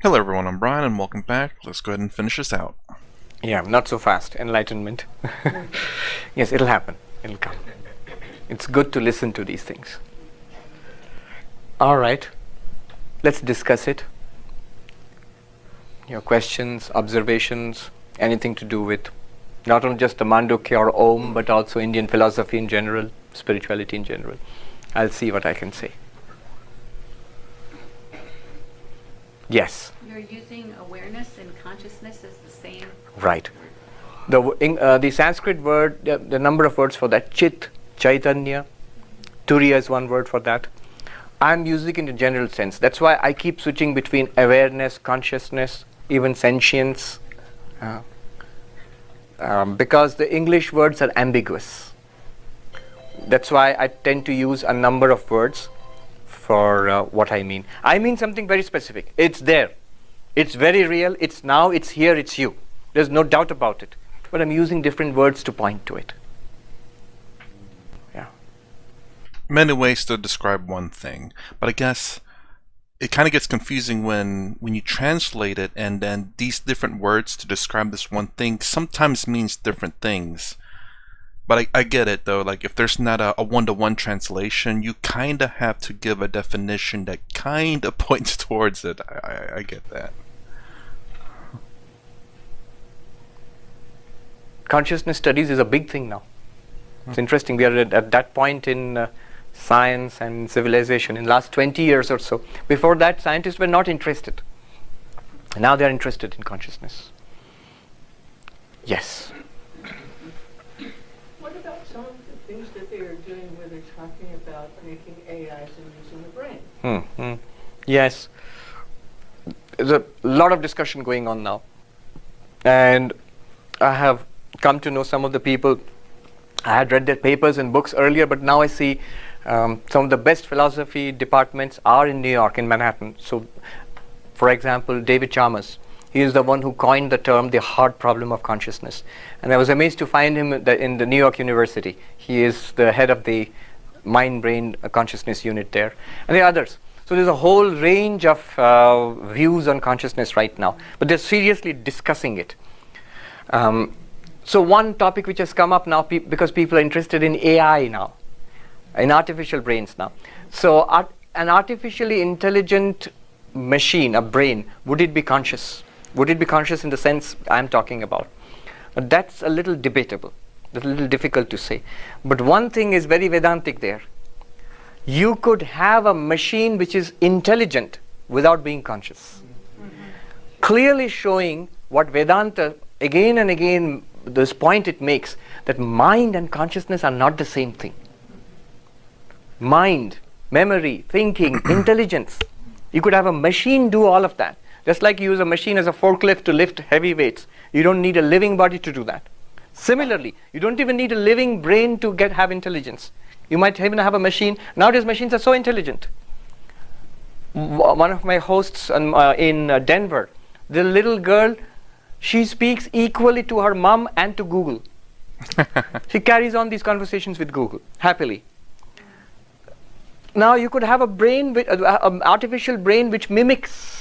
Hello everyone, I'm Brian and welcome back. Let's go ahead and finish this out. Yeah, not so fast. Enlightenment. Yes, it'll happen. It'll come. It's good to listen to these things. All right. Let's discuss it. Your questions, observations, anything to do with not only just the Mandukya or Om, but also Indian philosophy in general, spirituality in general. I'll see what I can say. Yes. You're using awareness and consciousness as the same. Right. The Sanskrit word, the number of words for that, Chit, Chaitanya, Turiya is one word for that. I'm using it in a general sense. That's why I keep switching between awareness, consciousness, even sentience, because the English words are ambiguous. That's why I tend to use a number of words for what I mean. I mean something very specific. It's there. It's very real. It's now. It's here. It's you. There's no doubt about it. But I'm using different words to point to it. Yeah. Many ways to describe one thing, but I guess it kind of gets confusing when you translate it and then these different words to describe this one thing sometimes means different things. But I get it though, like if there's not a one-to-one translation, you kind of have to give a definition that kind of points towards it. I get that. Consciousness studies is a big thing now. It's interesting. We are at that point in science and civilization in the last 20 years or so. Before that, scientists were not interested. Now they are interested in consciousness. Yes. What about some of the things that they are doing where they're talking about making AIs and using the brain? Yes. There's a lot of discussion going on now. And I have come to know some of the people. I had read their papers and books earlier, but now I see some of the best philosophy departments are in New York, in Manhattan. So, for example, David Chalmers. He is the one who coined the term the hard problem of consciousness. And I was amazed to find him in the New York University. He is the head of the mind-brain consciousness unit there. And there are others. So there's a whole range of views on consciousness right now. But they're seriously discussing it. So one topic which has come up now, because people are interested in AI now, in artificial brains now. So an artificially intelligent machine, a brain, would it be conscious? Would it be conscious in the sense I'm talking about? But that's a little debatable, a little difficult to say. But one thing is very Vedantic there. You could have a machine which is intelligent without being conscious. Clearly showing what Vedanta, again and again, this point it makes, that mind and consciousness are not the same thing. Mind, memory, thinking, intelligence. You could have a machine do all of that. Just like you use a machine as a forklift to lift heavy weights. You don't need a living body to do that. Similarly, you don't even need a living brain to have intelligence. You might even have a machine. Nowadays machines are so intelligent. One of my hosts in Denver, the little girl, she speaks equally to her mom and to Google. She carries on these conversations with Google, happily. Now you could have a brain, an artificial brain which mimics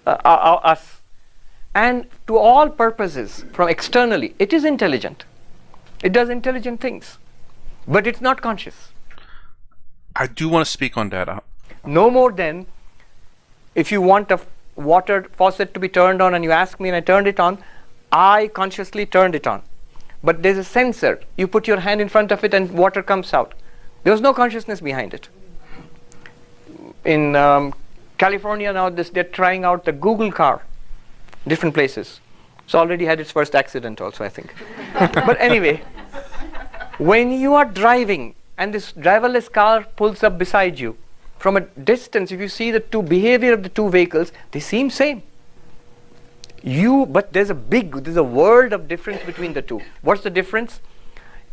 us. And to all purposes, from externally, it is intelligent. It does intelligent things. But it's not conscious. I do want to speak on that. No more than if you want a water faucet to be turned on and you ask me and I turned it on, I consciously turned it on. But there's a sensor. You put your hand in front of it and water comes out. There's no consciousness behind it. In California now, they're trying out the Google car, different places. It's already had its first accident also, I think. But anyway, when you are driving and this driverless car pulls up beside you, from a distance, if you see the behavior of the two vehicles, they seem same. But there's a world of difference between the two. What's the difference?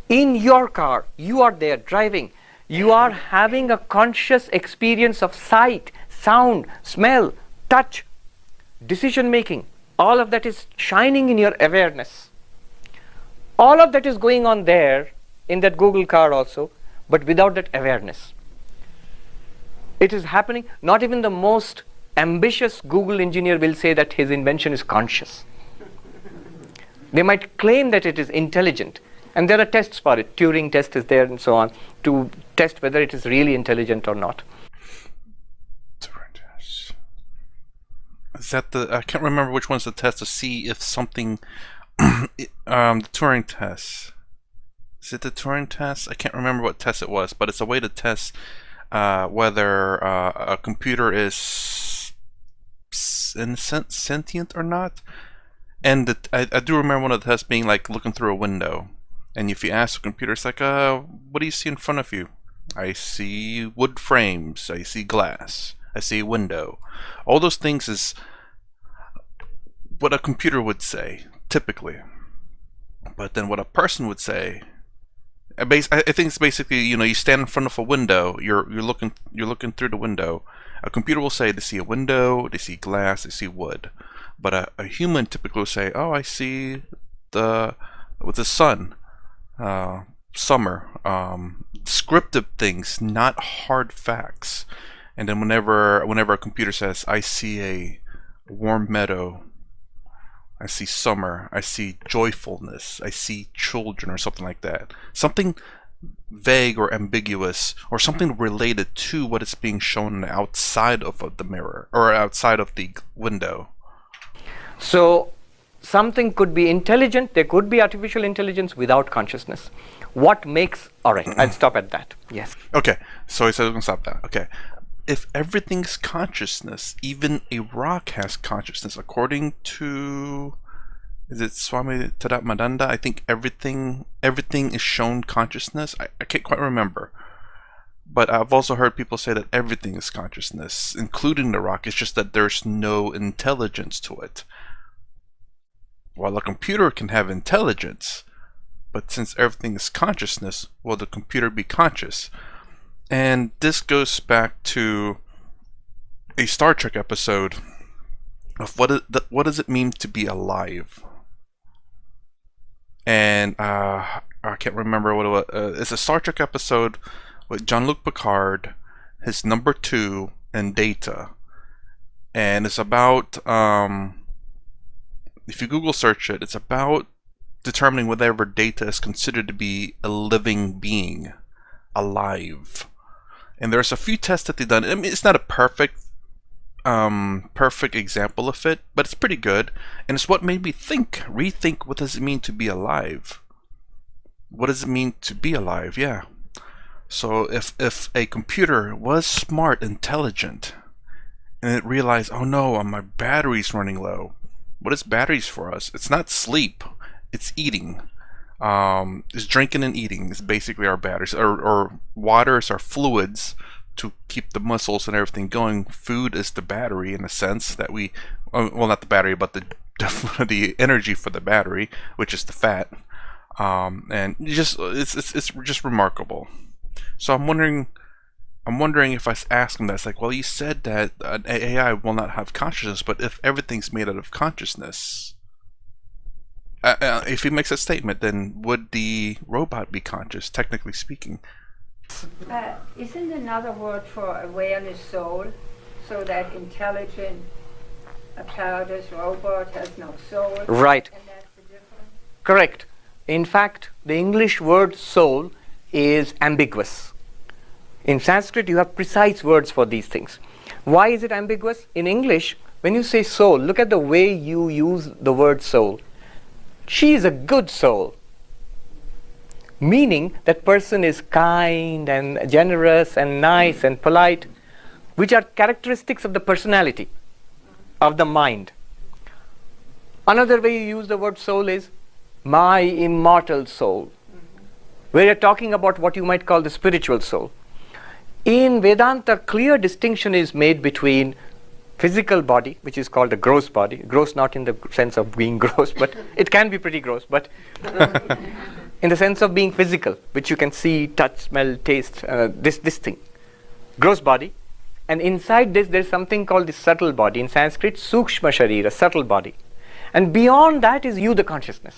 In your car, you are there driving. You are having a conscious experience of sight, sound, smell, touch, decision making. All of that is shining in your awareness. All of that is going on there in that Google car also, but without that awareness. It is happening, not even the most ambitious Google engineer will say that his invention is conscious. They might claim that it is intelligent, and there are tests for it. Turing test is there and so on to test whether it is really intelligent or not. Is that the? I can't remember which one's the test to see if something. The Turing test. Is it the Turing test? I can't remember what test it was, but it's a way to test whether a computer is sentient or not. And I do remember one of the tests being like looking through a window, and if you ask the computer, it's like, what do you see in front of you? I see wood frames. I see glass. I see a window. All those things is what a computer would say, typically. But then what a person would say, I think it's basically, you stand in front of a window, you're looking through the window. A computer will say they see a window, they see glass, they see wood. But a human typically will say, oh, I see the sun, summer, descriptive things, not hard facts. And then whenever a computer says, I see a warm meadow, I see summer, I see joyfulness, I see children, or something like that. Something vague or ambiguous, or something related to what is being shown outside of the mirror, or outside of the window. So something could be intelligent, there could be artificial intelligence without consciousness. What makes... Alright, I'll stop at that. Yes. Okay, so I said I'm going to stop that. Okay. If everything's consciousness, even a rock has consciousness, according to, is it Swami Madanda? I think everything is shown consciousness. I can't quite remember, but I've also heard people say that everything is consciousness, including the rock. It's just that there's no intelligence to it. While a computer can have intelligence, but since everything is consciousness, will the computer be conscious? And this goes back to a Star Trek episode of what does it mean to be alive? And I can't remember what it was. It's a Star Trek episode with Jean-Luc Picard, his number 2, and Data. And it's about, if you Google search it, it's about determining whether Data is considered to be a living being, alive. And there's a few tests that they've done. I mean, it's not a perfect example of it, but it's pretty good. And it's what made me rethink, what does it mean to be alive? What does it mean to be alive? Yeah. So if a computer was smart, intelligent, and it realized, oh no, my battery's running low. What is batteries for us? It's not sleep, it's eating. Is drinking and eating is basically our batteries, or water is our fluids to keep the muscles and everything going. Food is the battery, in a sense that we, well, not the battery, but the energy for the battery, which is the fat. And it's just remarkable. So I'm wondering if I ask him that, it's like, well, you said that an AI will not have consciousness, but if everything's made out of consciousness, if he makes a statement, then would the robot be conscious, technically speaking? Isn't another word for awareness soul, so that intelligent apparatus robot has no soul? Right. And that's the difference? Correct. In fact, the English word soul is ambiguous. In Sanskrit, you have precise words for these things. Why is it ambiguous? In English, when you say soul, look at the way you use the word soul. She is a good soul, meaning that person is kind and generous and nice and polite, which are characteristics of the personality, of the mind. Another way you use the word soul is my immortal soul, where you're talking about what you might call the spiritual soul. In Vedanta, clear distinction is made between physical body, which is called a gross body. Gross not in the sense of being gross, but it can be pretty gross, but in the sense of being physical, which you can see, touch, smell, taste, this thing. Gross body. And inside this, there's something called the subtle body. In Sanskrit, sukshma sharira, subtle body. And beyond that is you, the consciousness.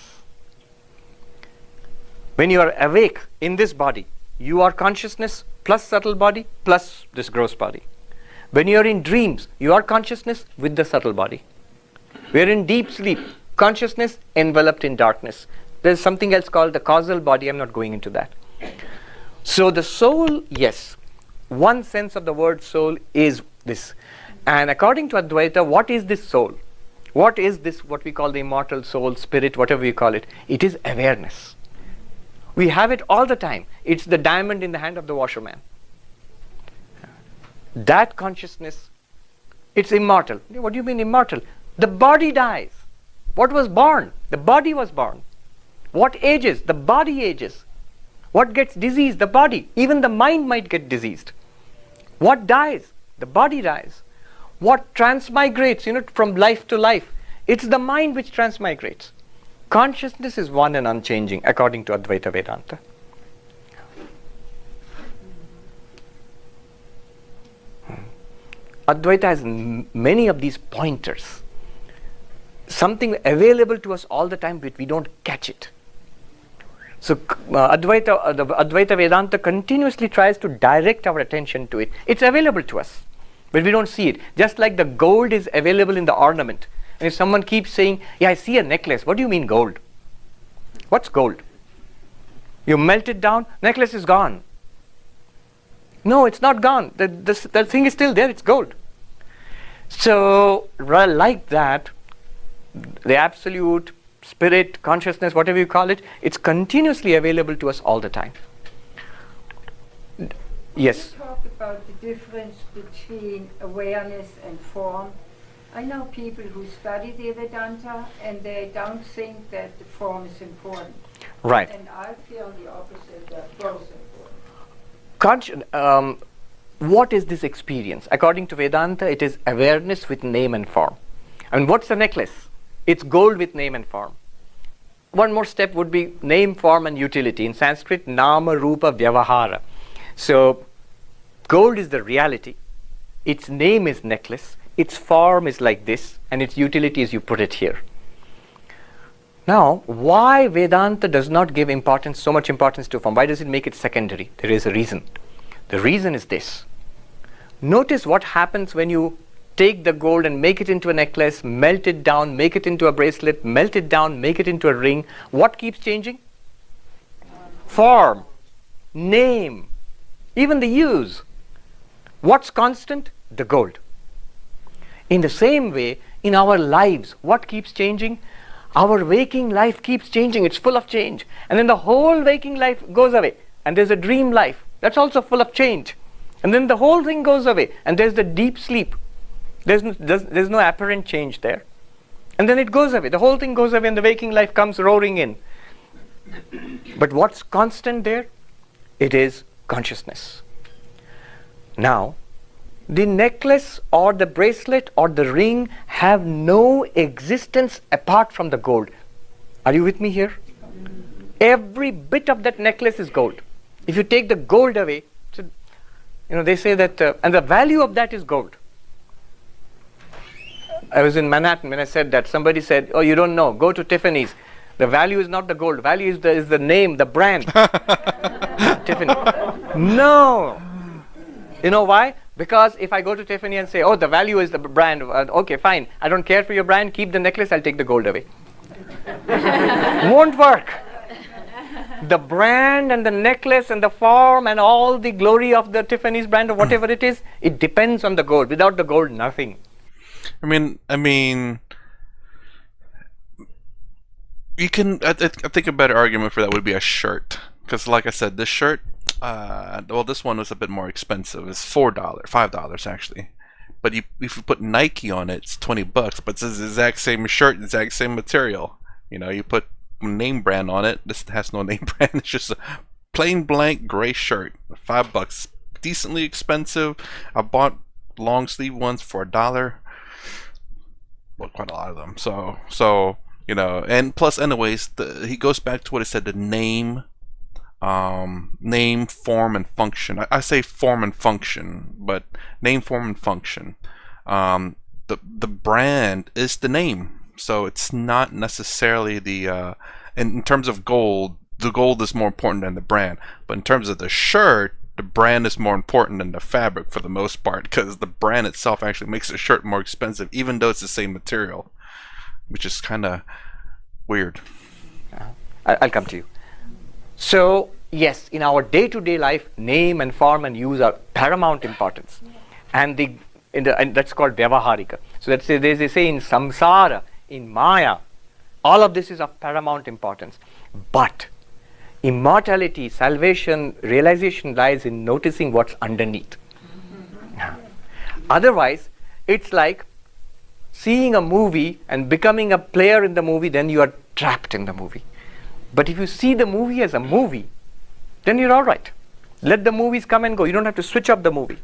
When you are awake in this body, you are consciousness plus subtle body plus this gross body. When you are in dreams, you are consciousness with the subtle body. We are in deep sleep, consciousness enveloped in darkness. There's something else called the causal body. I'm not going into that. So the soul, yes, one sense of the word soul is this. And according to Advaita, what is this soul? What is this, what we call the immortal soul, spirit, whatever we call it? It is awareness. We have it all the time. It's the diamond in the hand of the washerman. That consciousness, it's immortal. What do you mean immortal? The body dies. What was born? The body was born. What ages? The body ages. What gets diseased? The body. Even the mind might get diseased. What dies? The body dies. What transmigrates, from life to life? It's the mind which transmigrates. Consciousness is one and unchanging according to Advaita Vedanta. Advaita has many of these pointers. Something available to us all the time, but we don't catch it. So the Advaita Vedanta continuously tries to direct our attention to it. It's available to us, but we don't see it. Just like the gold is available in the ornament. And if someone keeps saying, yeah, I see a necklace. What do you mean gold? What's gold? You melt it down, necklace is gone. No, it's not gone. The thing is still there, it's gold. So, like that, the absolute spirit, consciousness, whatever you call it, it's continuously available to us all the time. Yes? You talked about the difference between awareness and form. I know people who study the Vedanta and they don't think that the form is important. Right. And I feel the opposite, that both important. What is this experience? According to Vedanta, it is awareness with name and form. I mean, what's the necklace? It's gold with name and form. One more step would be name, form, and utility. In Sanskrit, nama, rupa, vyavahara. So, gold is the reality. Its name is necklace. Its form is like this. And its utility is you put it here. Now, why Vedanta does not give so much importance to form? Why does it make it secondary? There is a reason. The reason is this. Notice what happens when you take the gold and make it into a necklace, melt it down, make it into a bracelet, melt it down, make it into a ring. What keeps changing? Form, name, even the use. What's constant? The gold. In the same way, in our lives, what keeps changing? Our waking life keeps changing. It's full of change. And then the whole waking life goes away. And there's a dream life. That's also full of change. And then the whole thing goes away. And there's the deep sleep. There's no apparent change there. And then it goes away. The whole thing goes away and the waking life comes roaring in. But what's constant there? It is consciousness. Now, the necklace or the bracelet or the ring have no existence apart from the gold. Are you with me here? Every bit of that necklace is gold. If you take the gold away, so, they say that, and the value of that is gold. I was in Manhattan when I said that. Somebody said, oh, you don't know, go to Tiffany's. The value is not the gold. Value is the name, the brand. Tiffany. No. You know why? Because if I go to Tiffany and say, oh, the value is the brand, okay, fine. I don't care for your brand, keep the necklace, I'll take the gold away. Won't work. The brand and the necklace and the form and all the glory of the Tiffany's brand or whatever it is, it depends on the gold. Without the gold, nothing. I mean, you can. I think a better argument for that would be a shirt, because, like I said, this shirt. Well, this one was a bit more expensive. It's $5 actually. But if you put Nike on it, it's $20. But it's the exact same shirt, exact same material. You put name brand on it. This has no name brand. It's just a plain blank gray shirt, $5. Decently expensive. I bought long sleeve ones for $1. Well, quite a lot of them. So and plus, anyways, he goes back to what he said: the name, form, and function. I say form and function, but name, form, and function. The brand is the name, so it's not necessarily the. In terms of gold, the gold is more important than the brand. But in terms of the shirt, the brand is more important than the fabric for the most part, because the brand itself actually makes the shirt more expensive, even though it's the same material, which is kind of weird. I'll come to you. So yes, in our day-to-day life, name and form and use are paramount importance, and that's called vyavaharika. So they say in samsara, in maya, all of this is of paramount importance. But immortality, salvation, realization lies in noticing what's underneath. Otherwise, it's like seeing a movie and becoming a player in the movie, then you are trapped in the movie. But if you see the movie as a movie, then you're all right. Let the movies come and go. You don't have to switch up the movie.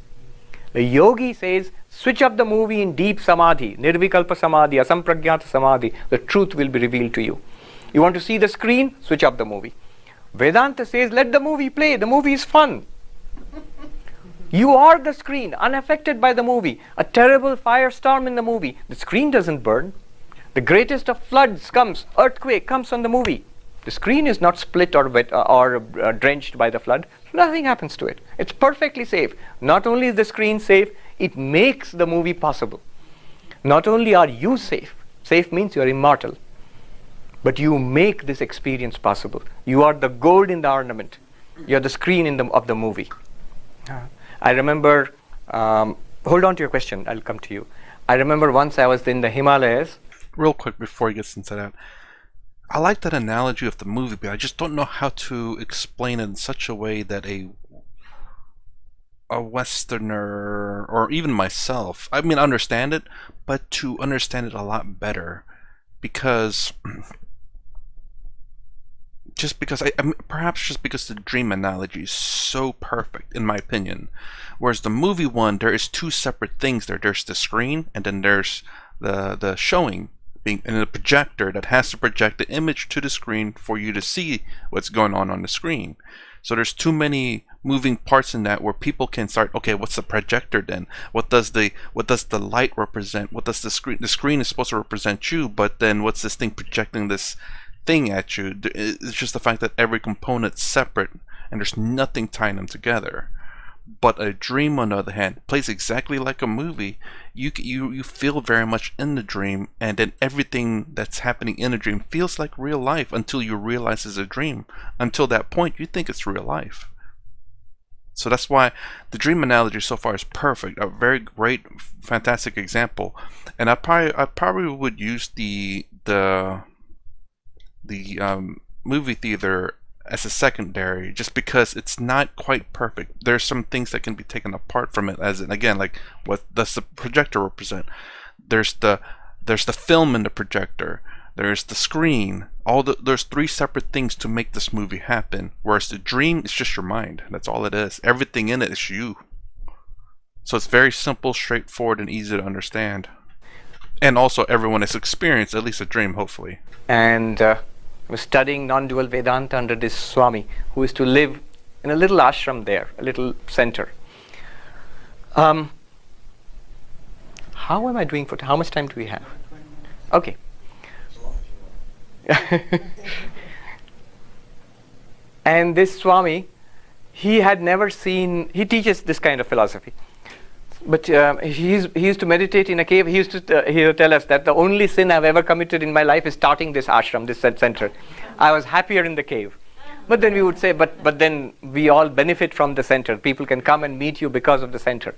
The yogi says, switch up the movie in deep samadhi, nirvikalpa samadhi, asampragyata samadhi. The truth will be revealed to you. You want to see the screen? Switch up the movie. Vedanta says, let the movie play. The movie is fun. You are the screen, unaffected by the movie. A terrible firestorm in the movie. The screen doesn't burn. The greatest of floods comes, earthquake comes on the movie. The screen is not split or wet or drenched by the flood. Nothing happens to it. It's perfectly safe. Not only is the screen safe, it makes the movie possible. Not only are you safe, safe means you are immortal, but you make this experience possible. You are the gold in the ornament. You are the screen of the movie. I remember, hold on to your question, I'll come to you. I remember once I was in the Himalayas. Real quick before he gets into that, I like that analogy of the movie, but I just don't know how to explain it in such a way that a Westerner, or even myself, I mean, understand it, but to understand it a lot better, because perhaps just because the dream analogy is so perfect, in my opinion, whereas the movie one, there is two separate things there. There's the screen, and then there's the showing, being in a projector that has to project the image to the screen for you to see what's going on the screen. So there's too many moving parts in that where people can start, okay, what's the projector then? What does the light represent? What does the screen is supposed to represent you, but then what's this thing projecting this thing at you? It's just the fact that every component's separate and there's nothing tying them together. But a dream, on the other hand, plays exactly like a movie. You feel very much in the dream, and then everything that's happening in the dream feels like real life until you realize it's a dream. Until that point, you think it's real life. So that's why the dream analogy so far is perfect. A very great, fantastic example. And I probably would use the movie theater as a secondary, just because it's not quite perfect. There's some things that can be taken apart from it, as in, again, like, what does the projector represent? There's the film in the projector. There's the screen. There's three separate things to make this movie happen. Whereas the dream is just your mind. That's all it is. Everything in it is you. So it's very simple, straightforward, and easy to understand. And also, everyone has experienced at least a dream, hopefully. And was studying non-dual Vedanta under this Swami, who is to live in a little ashram there, a little center. How am I doing how much time do we have? Okay. And this Swami, he teaches this kind of philosophy. But he used to meditate in a cave. He used to tell us that the only sin I've ever committed in my life is starting this ashram, this center. I was happier in the cave. But then we would say, but then we all benefit from the center. People can come and meet you because of the center.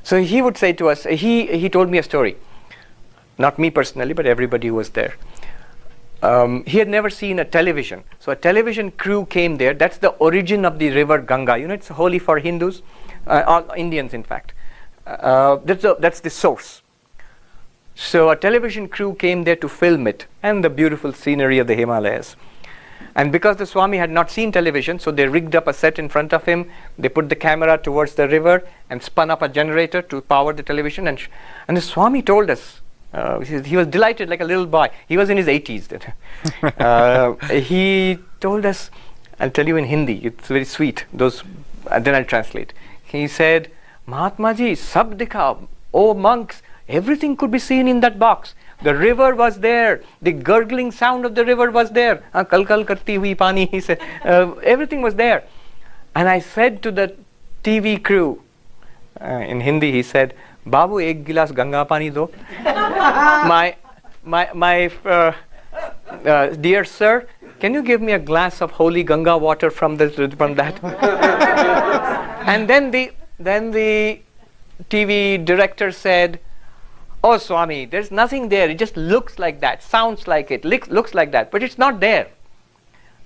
So he would say to us, he told me a story. Not me personally, but everybody who was there. He had never seen a television. So a television crew came there. That's the origin of the river Ganga. You know, it's holy for Hindus. All Indians, in fact. That's the source. So a television crew came there to film it and the beautiful scenery of the Himalayas. And because the Swami had not seen television, so they rigged up a set in front of him. They put the camera towards the river and spun up a generator to power the television. And the Swami told us, he was delighted like a little boy. He was in his 80s. He told us, I'll tell you in Hindi, it's very sweet. And then I'll translate. He said, Mahatma ji, sab dikha, oh monks, everything could be seen in that box. The river was there. The gurgling sound of the river was there. Kal kal karti hui pani, he said. Everything was there. And I said to the TV crew, in Hindi he said, Babu, ek gilas Ganga pani do. my dear sir, can you give me a glass of holy Ganga water from that? And then the TV director said, oh Swami, there's nothing there. It just looks like that, sounds like it, looks like that, but it's not there.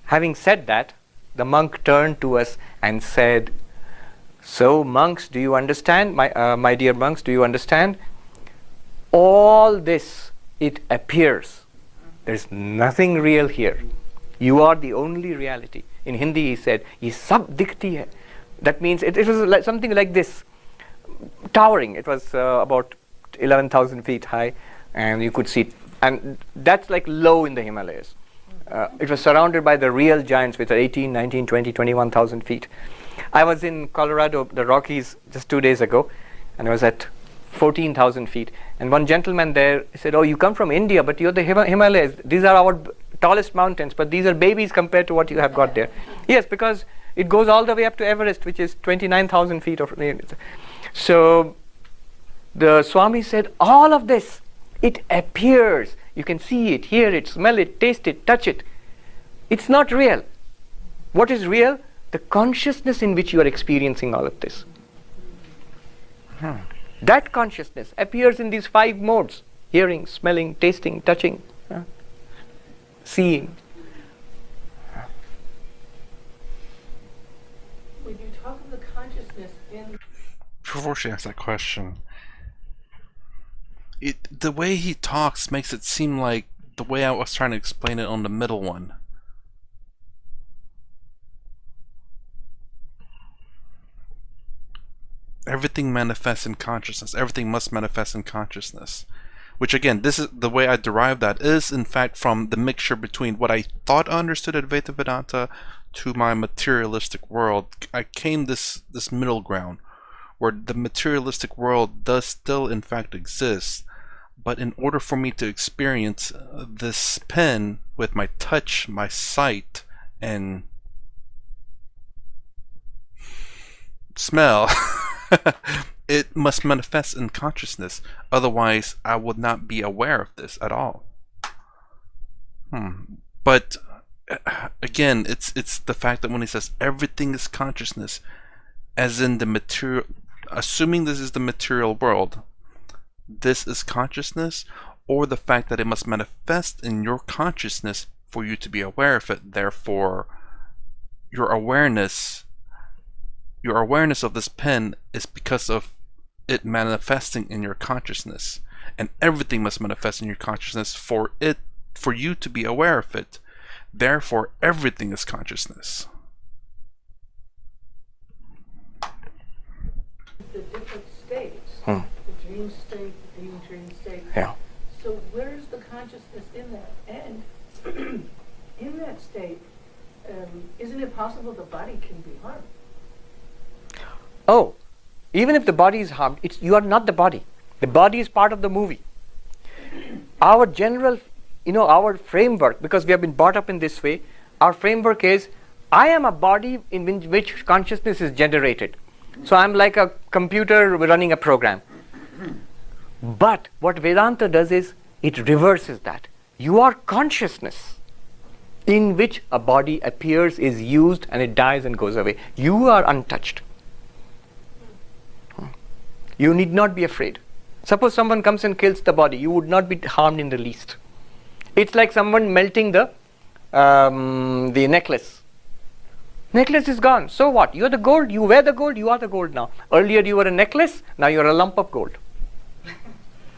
Having said that, the monk turned to us and said, so monks, do you understand? My dear monks, do you understand? All this, it appears. There's nothing real here. You are the only reality. In Hindi he said, ye sab dikhti hai. That means it was like something like this, towering. It was about 11,000 feet high, and you could see it. And that's like low in the Himalayas. It was surrounded by the real giants, which are 18, 19, 20, 21,000 feet. I was in Colorado, the Rockies, just 2 days ago, and I was at 14,000 feet. And one gentleman there said, oh, you come from India, but you're the Himalayas. These are our tallest mountains, but these are babies compared to what you have got there. Yes, because it goes all the way up to Everest, which is 29,000 feet. So the Swami said, all of this, it appears. You can see it, hear it, smell it, taste it, touch it. It's not real. What is real? The consciousness in which you are experiencing all of this. That consciousness appears in these 5 modes: hearing, smelling, tasting, touching, seeing. When you talk of the consciousness in... Before she asks that question, the way he talks makes it seem like the way I was trying to explain it on the middle one. Everything manifests in consciousness. Everything must manifest in consciousness. Which again, this is the way I derive that is in fact from the mixture between what I thought I understood Advaita Vedanta to my materialistic world. I came this middle ground where the materialistic world does still in fact exist, but in order for me to experience this pen with my touch, my sight, and smell, it must manifest in consciousness. Otherwise, I would not be aware of this at all. But again, it's the fact that when he says everything is consciousness, as in the material, assuming this is the material world, this is consciousness, or the fact that it must manifest in your consciousness for you to be aware of it. Therefore, your awareness of this pen is because of it manifesting in your consciousness, and everything must manifest in your consciousness for you to be aware of it. Therefore, everything is consciousness. The different states, the dream state, the dream state. Yeah. So where's the consciousness in that? And in that state, isn't it possible the body can be harmed? Oh, even if the body is harmed, you are not the body. The body is part of the movie. Our general, our framework, because we have been brought up in this way, our framework is, I am a body in which consciousness is generated. So I'm like a computer running a program. But what Vedanta does is, it reverses that. You are consciousness in which a body appears, is used, and it dies and goes away. You are untouched. You need not be afraid. Suppose someone comes and kills the body, you would not be harmed in the least. It's like someone melting the necklace. Necklace is gone. So what? You're the gold. You wear the gold. You are the gold now. Earlier you were a necklace. Now you're a lump of gold.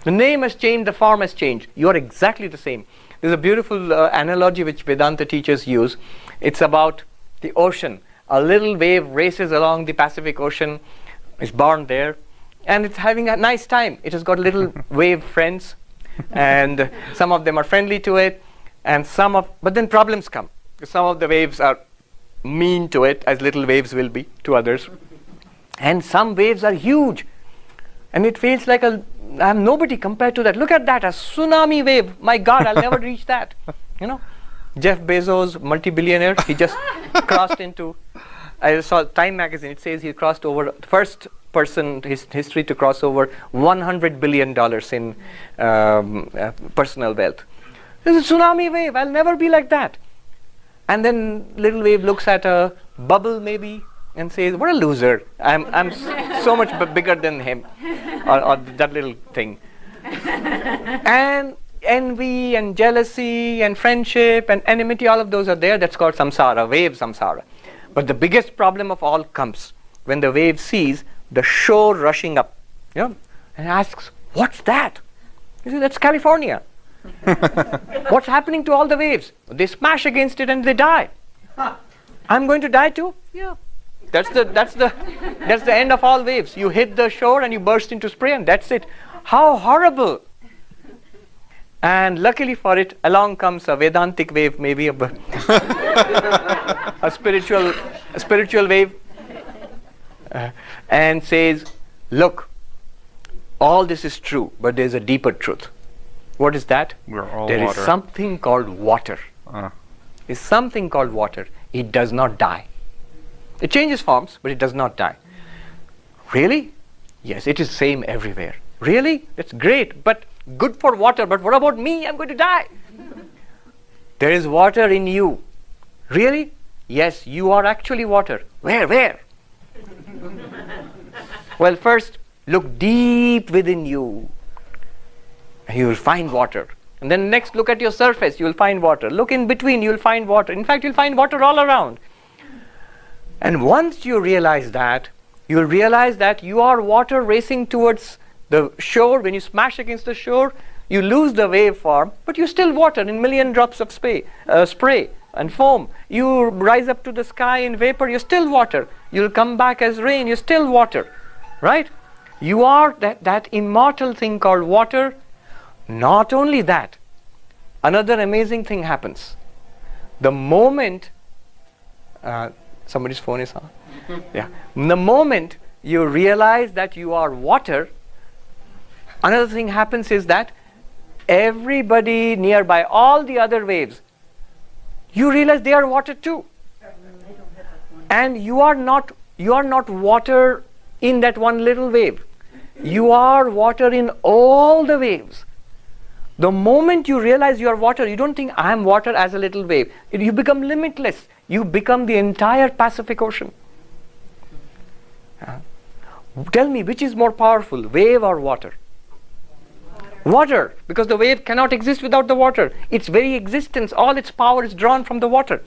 The name has changed. The form has changed. You are exactly the same. There's a beautiful analogy which Vedanta teachers use. It's about the ocean. A little wave races along the Pacific Ocean. It's born there. And it's having a nice time. It has got little wave friends, and some of them are friendly to it, and but then problems come. Some of the waves are mean to it, as little waves will be to others, and some waves are huge, and it feels like I'm nobody compared to that. Look at that, a tsunami wave. My God, I'll never reach that. Jeff Bezos, multi-billionaire, he just crossed into I saw Time magazine. It says he crossed over, first person in history to cross over $100 billion in personal wealth. There's a tsunami wave. I'll never be like that. And then little wave looks at a bubble maybe and says, what a loser. I'm so much bigger than him, or that little thing. And envy and jealousy and friendship and enmity, all of those are there. That's called samsara, wave samsara. But the biggest problem of all comes when the wave sees the shore rushing up, and asks, what's that? He says, that's California. What's happening to all the waves? They smash against it and they die. I'm going to die too? Yeah. That's the end of all waves. You hit the shore and you burst into spray and that's it. How horrible. And luckily for it, along comes a Vedantic wave, maybe a spiritual wave, and says, look, all this is true, but there's a deeper truth. What is that? We're all there water. is something called water. There's something called water. It does not die. It changes forms, but it does not die. Really? Yes, it is same everywhere. Really? That's great, but good for water, but what about me? I'm going to die. There is water in you. Really? Yes, you are actually water. Where? Well, first, look deep within you. You will find water. And then next, look at your surface, you will find water. Look in between, you will find water. In fact, you'll find water all around. And once you realize that, you will realize that you are water racing towards the shore. When you smash against the shore, you lose the wave form, but you're still water in million drops of spray and foam. You rise up to the sky in vapor, you're still water. You'll come back as rain, you're still water. Right? You are that immortal thing called water. Not only that, another amazing thing happens. The moment somebody's phone is on. Yeah. The moment you realize that you are water, another thing happens is that everybody nearby, all the other waves, you realize they are water too. And you are not water in that one little wave. You are water in all the waves. The moment you realize you are water, you don't think I am water as a little wave. You become limitless. You become the entire Pacific Ocean. Tell me, which is more powerful, wave or water? Water, because the wave cannot exist without the water. Its very existence, all its power is drawn from the water.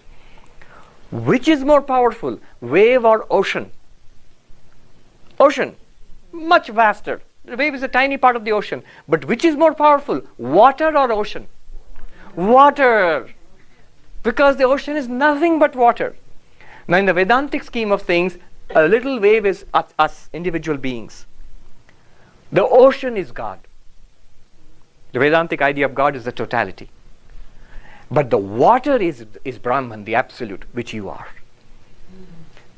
Which is more powerful, wave or ocean? Ocean, much vaster. The wave is a tiny part of the ocean. But which is more powerful, water or ocean? Water. Because the ocean is nothing but water. Now in the Vedantic scheme of things, a little wave is us, individual beings. The ocean is God. The Vedantic idea of God is the totality. But the water is Brahman, the absolute, which you are.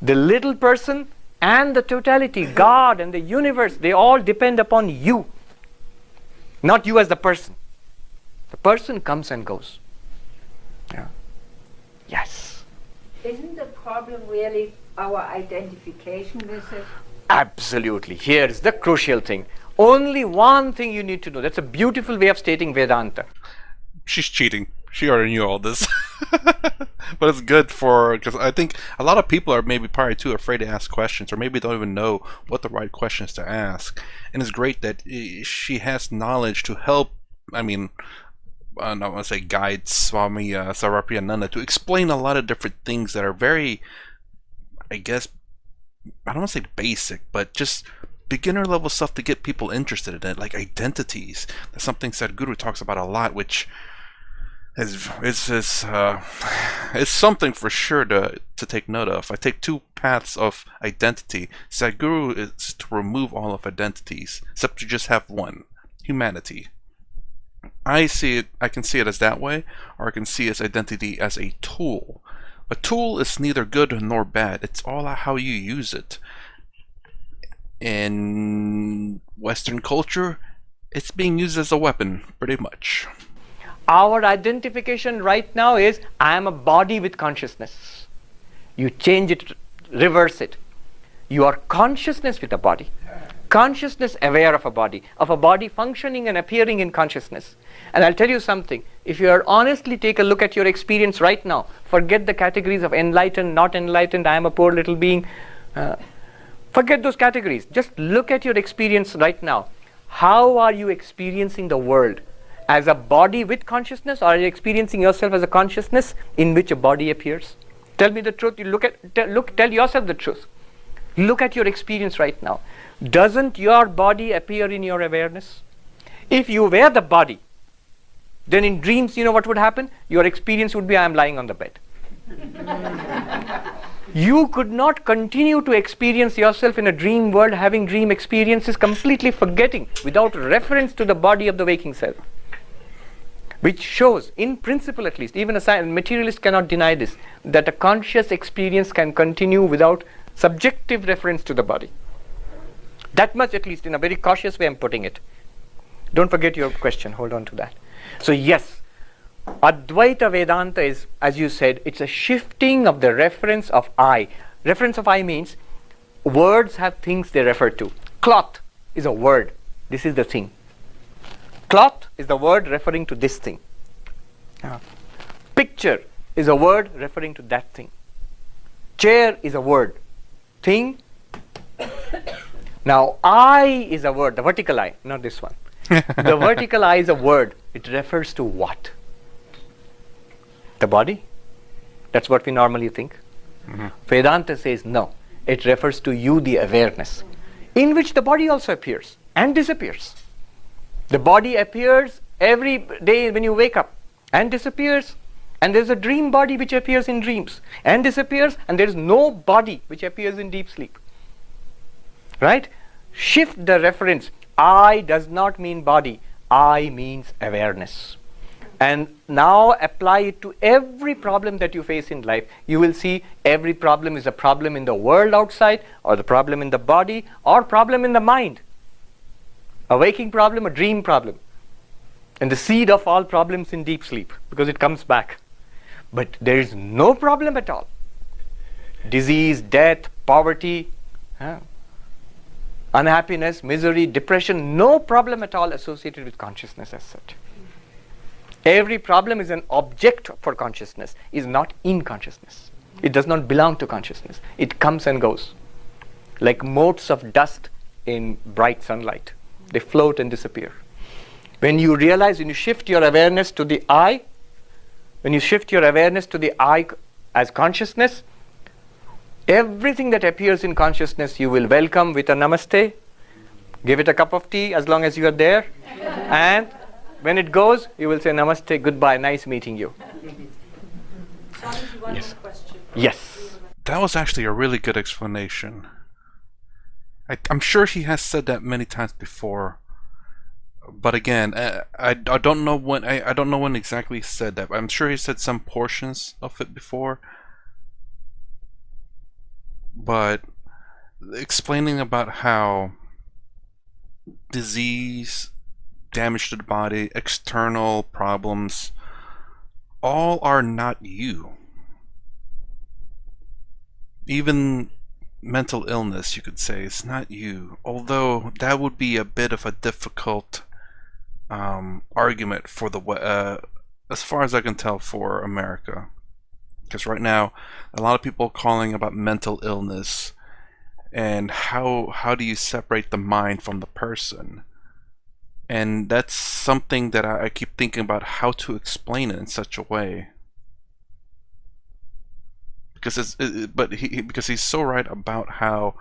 The little person and the totality, God and the universe, they all depend upon you. Not you as the person. The person comes and goes. Yeah. Yes. Isn't the problem really our identification with it? Absolutely. Here is the crucial thing. Only one thing you need to know. That's a beautiful way of stating Vedanta. She's cheating. She already knew all this. But it's good because I think a lot of people are maybe probably too afraid to ask questions, or maybe don't even know what the right questions to ask. And it's great that she has knowledge to help, I don't want to say guide Swami Sarapiananda to explain a lot of different things that are very, I guess, I don't want to say basic, but just beginner level stuff to get people interested in it, like identities. That's something Sadhguru talks about a lot, which is something for sure to take note of. I take two paths of identity. Sadhguru is to remove all of identities, except to just have one, humanity. I can see it as that way, or I can see its identity as a tool. A tool is neither good nor bad. It's all how you use it. In Western culture, it's being used as a weapon, pretty much. Our identification right now is, I am a body with consciousness. You change it reverse it. You are consciousness with a body. Consciousness aware of a body functioning and appearing in consciousness. And I'll tell you something, if you are honestly take a look at your experience right now, forget the categories of enlightened, not enlightened, I am a poor little being, forget those categories. Just look at your experience right now. How are you experiencing the world? As a body with consciousness, or are you experiencing yourself as a consciousness in which a body appears? Tell me the truth. You tell yourself the truth. Look at your experience right now. Doesn't your body appear in your awareness? If you were the body, then in dreams, you know what would happen? Your experience would be, I am lying on the bed. You could not continue to experience yourself in a dream world, having dream experiences, completely forgetting, without reference to the body of the waking self. Which shows, in principle at least, even a materialist cannot deny this, that a conscious experience can continue without subjective reference to the body. That much, at least, in a very cautious way, I'm putting it. Don't forget your question. Hold on to that. So yes, Advaita Vedanta is, as you said, it's a shifting of the reference of I. Reference of I means words have things they refer to. Cloth is a word. This is the thing. Cloth is the word referring to this thing. Picture is a word referring to that thing. Chair is a word. Thing. Now, I is a word, the vertical I, not this one. The vertical I is a word. It refers to what? The body? That's what we normally think. Mm-hmm. Vedanta says no. It refers to you, the awareness, in which the body also appears and disappears. The body appears every day when you wake up and disappears. And there's a dream body which appears in dreams and disappears, and there's no body which appears in deep sleep. Right? Shift the reference. I does not mean body. I means awareness. And now apply it to every problem that you face in life. You will see every problem is a problem in the world outside, or the problem in the body, or problem in the mind. A waking problem, a dream problem. And the seed of all problems in deep sleep, because it comes back. But there is no problem at all. Disease, death, poverty, unhappiness, misery, depression, no problem at all associated with consciousness as such. Every problem is an object for consciousness, is not in consciousness. It does not belong to consciousness. It comes and goes. Like motes of dust in bright sunlight. They float and disappear. When you realize, when you shift your awareness to the I, when you shift your awareness to the I as consciousness, everything that appears in consciousness you will welcome with a namaste, give it a cup of tea as long as you are there, and when it goes, you will say namaste, goodbye, nice meeting you. Swami, do you want a question? Yes. That was actually a really good explanation. I'm sure he has said that many times before. But again, I don't know when I don't know when exactly he said that. But I'm sure he said some portions of it before. But explaining about how disease, damage to the body, external problems, all are not you. Even mental illness, you could say, is not you. Although that would be a bit of a difficult argument for the as far as I can tell, for America, because right now a lot of people are calling about mental illness and how do you separate the mind from the person, and that's something that I keep thinking about how to explain it in such a way, because because he's so right about how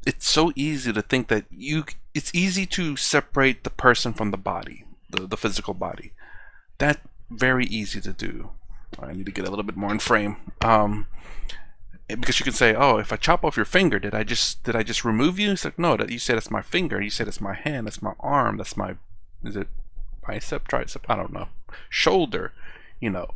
it's so easy to think that it's easy to separate the person from the body, the physical body. That's very easy to do. I need to get a little bit more in frame. Because you can say, oh, if I chop off your finger, did I just remove you? It's like, no, you said it's my finger, you said it's my hand, that's my arm, that's my, is it bicep, tricep, I don't know, shoulder, you know.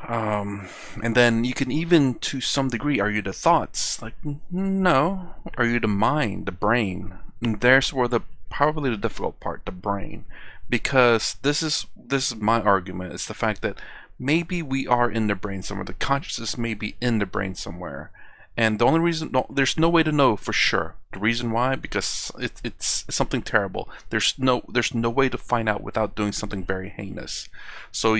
And then you can even, to some degree, are you the thoughts? Like, no. Are you the mind, the brain? And there's where probably the difficult part, the brain. Because this is my argument. It's the fact that maybe we are in the brain somewhere. The consciousness may be in the brain somewhere. And the only reason, no, there's no way to know for sure. The reason why, because it's something terrible. There's no way to find out without doing something very heinous. So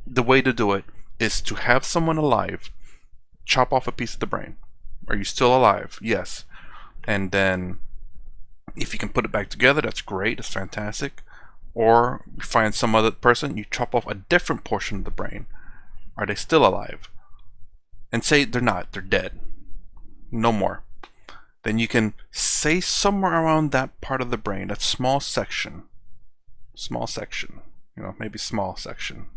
the way to do it is to have someone alive chop off a piece of the brain. Are you still alive? Yes. And then if you can put it back together, that's great. That's fantastic. Or you find some other person, you chop off a different portion of the brain. Are they still alive? And say they're not, they're dead. No more. Then you can say somewhere around that part of the brain, that small section, maybe small section.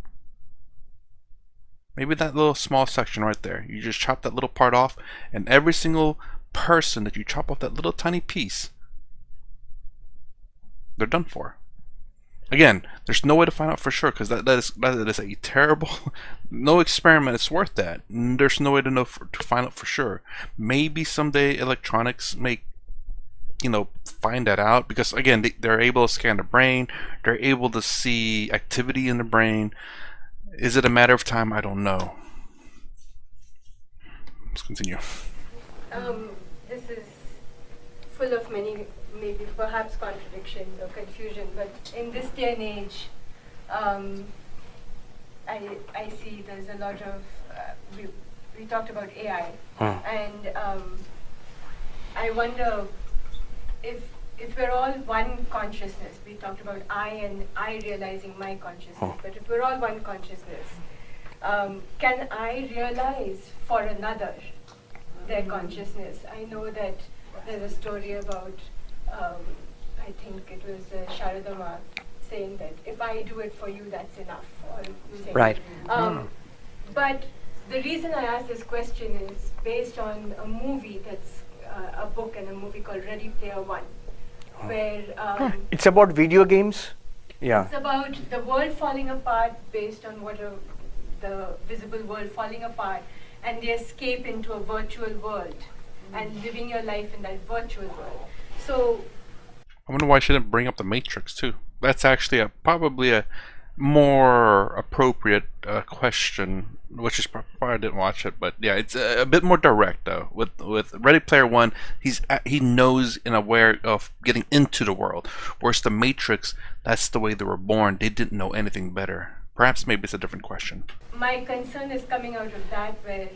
Maybe that little small section right there. You just chop that little part off, and every single person that you chop off that little tiny piece, they're done for. Again, there's no way to find out for sure, because that is a terrible, no experiment is worth that. There's no way to to find out for sure. Maybe someday electronics may, find that out, because again, they're able to scan the brain, they're able to see activity in the brain. Is it a matter of time? I don't know. Let's continue. This is full of many, maybe perhaps contradictions or confusion, but in this day and age, I see there's a lot of, we talked about AI, and I wonder if we're all one consciousness. We talked about I and I realizing my consciousness, but if we're all one consciousness, can I realize for another their consciousness? I know that there's a story about, I think it was Sharadama saying that if I do it for you, that's enough. Or saying, Right. But the reason I ask this question is based on a movie that's a book and a movie called Ready Player One, where It's about video games? Yeah. it's about the world falling apart based on the visible world falling apart, and they escape into a virtual world and living your life in that virtual world. So I wonder why I shouldn't bring up the Matrix too. That's actually probably a more appropriate question, which is probably I didn't watch it, but yeah, it's a bit more direct though. With Ready Player One, he knows and aware of getting into the world, whereas the Matrix, that's the way they were born. They didn't know anything better. Perhaps maybe it's a different question. my concern is coming out of that, where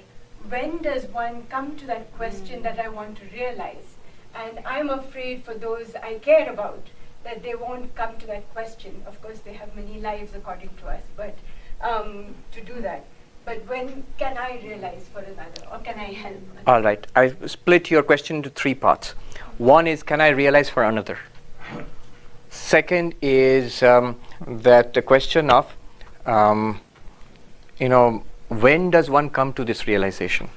when does one come to that question that I want to realize? And I'm afraid for those I care about that they won't come to that question. Of course, they have many lives according to us, but to do that. But when can I realize for another, or can I help another? All right. I split your question into three parts. One is, can I realize for another? Second is that the question of, when does one come to this realization?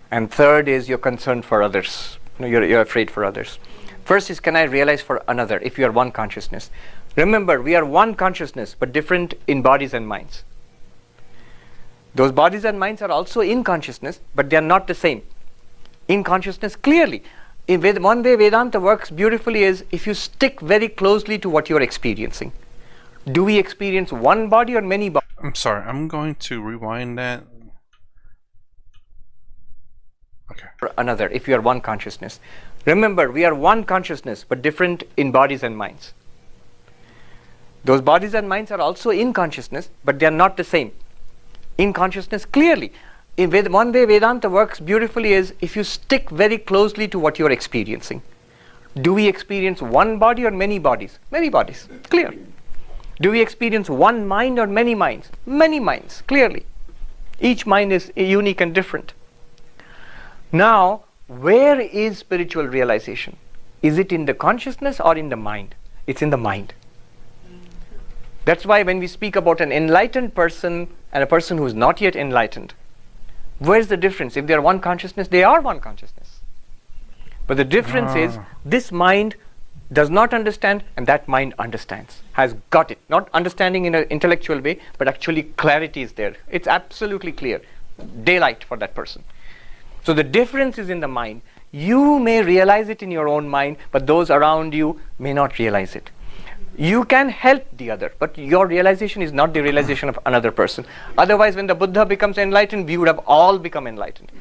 And third is your concern for others. You're afraid for others. First is, can I realize for another, if you are one consciousness? Remember, we are one consciousness, but different in bodies and minds. Those bodies and minds are also in consciousness, but they are not the same. In consciousness, clearly. One way Vedanta works beautifully is if you stick very closely to what you are experiencing. Do we experience one body or many bodies? I'm sorry, I'm going to rewind that. Okay. For another, if you are one consciousness. Remember, we are one consciousness, but different in bodies and minds. Those bodies and minds are also in consciousness, but they are not the same. In consciousness, clearly. One way Vedanta works beautifully is if you stick very closely to what you are experiencing. Do we experience one body or many bodies? Many bodies, clear. Do we experience one mind or many minds? Many minds, clearly. Each mind is unique and different. Now, where is spiritual realization? Is it in the consciousness or in the mind? It's in the mind. That's why when we speak about an enlightened person and a person who is not yet enlightened, where's the difference? If they are one consciousness, they are one consciousness. But the difference is this mind does not understand and that mind understands, has got it. Not understanding in an intellectual way, but actually clarity is there. It's absolutely clear. Daylight for that person. So the difference is in the mind. You may realize it in your own mind, but those around you may not realize it. You can help the other, but your realization is not the realization of another person. Otherwise, when the Buddha becomes enlightened, we would have all become enlightened.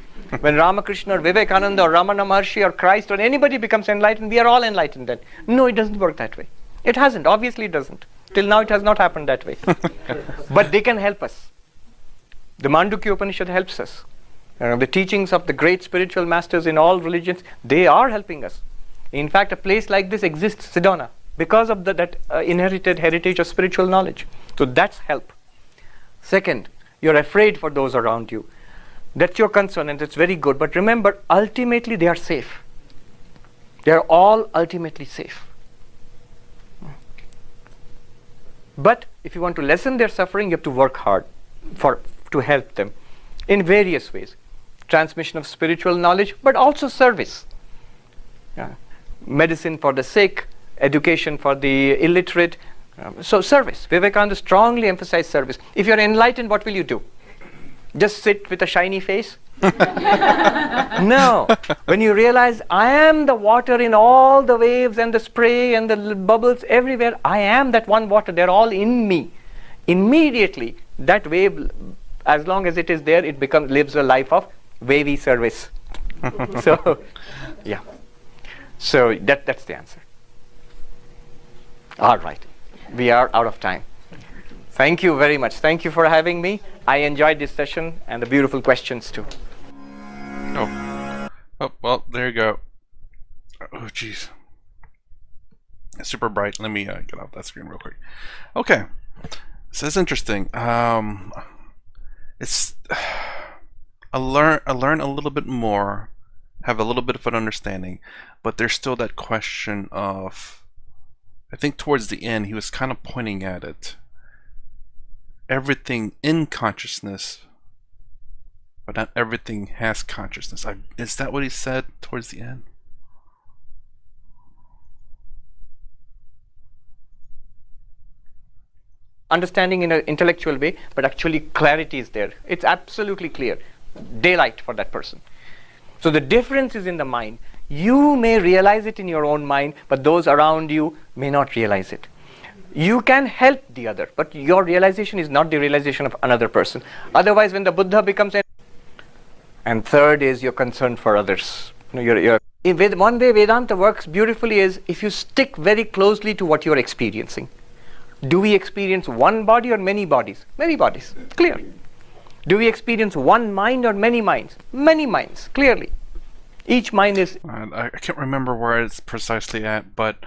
When Ramakrishna or Vivekananda or Ramana Maharshi or Christ or anybody becomes enlightened, we are all enlightened then. No, it doesn't work that way. It hasn't. Obviously, it doesn't. Till now, it has not happened that way. But they can help us. The Mandukya Upanishad helps us. The teachings of the great spiritual masters in all religions, they are helping us. In fact, a place like this exists, Sedona, because of that inherited heritage of spiritual knowledge. So that's help. Second, you're afraid for those around you. That's your concern, and that's very good. But remember, ultimately they are safe. They are all ultimately safe. But if you want to lessen their suffering, you have to work hard to help them in various ways. Transmission of spiritual knowledge, but also service. Medicine for the sick, education for the illiterate. So service. Vivekananda strongly emphasized service. If you're enlightened, what will you do? Just sit with a shiny face? No. When you realize I am the water in all the waves and the spray and the bubbles everywhere, I am that one water. They're all in me. Immediately, that wave, as long as it is there, it lives a life of wavy service. So, yeah. So that's the answer. All right. We are out of time. Thank you very much. Thank you for having me. I enjoyed this session and the beautiful questions too. Oh, well, there you go. Oh, jeez. It's super bright. Let me get off that screen real quick. Okay. So it's interesting. It's I learn a little bit more, have a little bit of an understanding, but there's still that question of, I think towards the end he was kind of pointing at it. Everything in consciousness, but not everything has consciousness. Is that what he said towards the end? Understanding in an intellectual way, but actually clarity is there. It's absolutely clear. Daylight for that person. So the difference is in the mind. You may realize it in your own mind, but those around you may not realize it. You can help the other, but your realization is not the realization of another person. Otherwise, when the Buddha becomes and third is your concern for others. One way Vedanta works beautifully is if you stick very closely to what you're experiencing. Do we experience one body or many bodies? Many bodies, clear. Do we experience one mind or many minds? Many minds, clearly. Each mind is... I can't remember where it's precisely at, but...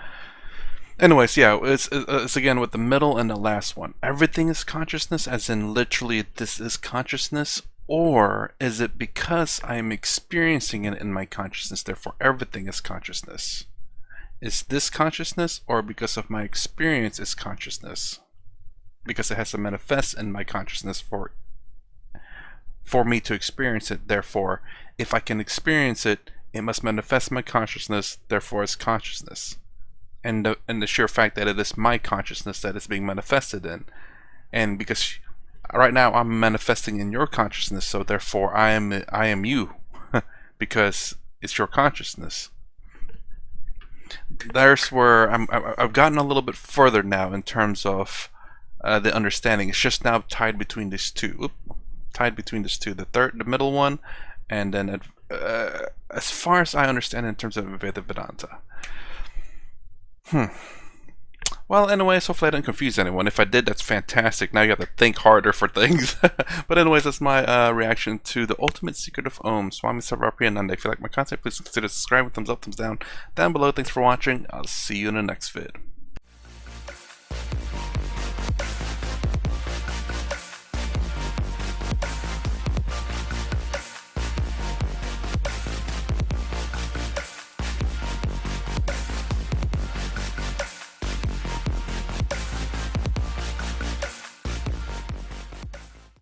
Anyways, yeah, it's again with the middle and the last one. Everything is consciousness, as in literally this is consciousness, or is it because I am experiencing it in my consciousness, therefore everything is consciousness? Is this consciousness, or because of my experience is consciousness? Because it has to manifest in my consciousness for me to experience it, therefore if I can experience it, it must manifest my consciousness, therefore it's consciousness. And the sheer fact that it is my consciousness that is being manifested in, and because right now I'm manifesting in your consciousness, so therefore I am you because it's your consciousness. There's where I've gotten a little bit further now in terms of the understanding. It's just now tied between these two. The middle one, and then as far as I understand in terms of Vedanta. Well, anyways, hopefully I didn't confuse anyone. If I did, that's fantastic. Now you have to think harder for things. But anyways, that's my reaction to The Ultimate Secret of Om, Swami Sarvapriyananda. If you like my content, please consider subscribing, thumbs up, thumbs down below. Thanks for watching. I'll see you in the next vid.